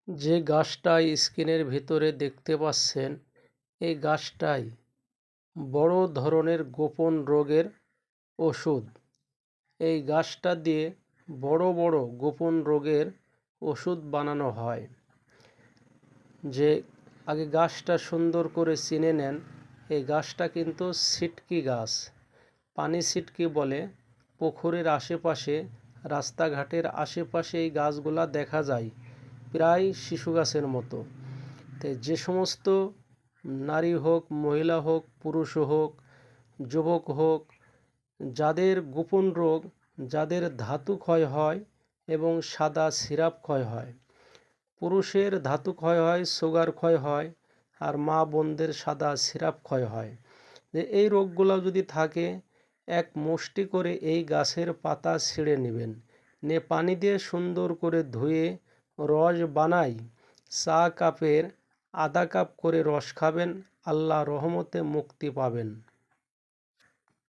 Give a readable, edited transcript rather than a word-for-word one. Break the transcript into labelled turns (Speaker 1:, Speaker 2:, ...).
Speaker 1: যে গাছটা স্ক্রিনের ভিতরে দেখতে পাচ্ছেন, এই গাছটাই বড় ধরনের গোপন রোগের ওষুধ। এই গাছটা দিয়ে বড় বড় গোপন রোগের ওষুধ বানানো হয়। যে আগে গাছটা সুন্দর করে চিনে নেন। এই গাছটা কিন্তু সিটকি গাছ, পানি সিটকি বলে। পুকুরের আশেপাশে, রাস্তাঘাটের আশেপাশে এই গাছগুলা দেখা যায়, প্রায় শিশু গাছের মতো। তো যে সমস্ত নারী হোক, মহিলা হোক, পুরুষ হোক, যুবক হোক, যাদের গোপন রোগ, যাদের ধাতু ক্ষয় হয় এবং সাদা সিরাপ ক্ষয় হয়, পুরুষের ধাতু ক্ষয় হয়, সুগার ক্ষয় হয়, আর মা বোনদের সাদা সিরাপ ক্ষয় হয়, যে এই রোগগুলো যদি থাকে, এক মুষ্টি করে এই গাছের পাতা ছিঁড়ে নেবেন, নিয়ে পানি দিয়ে সুন্দর করে ধুয়ে রস বানাই, চা কাপের আধা কাপ করে রস খাবেন, আল্লাহ রহমতে মুক্তি পাবেন।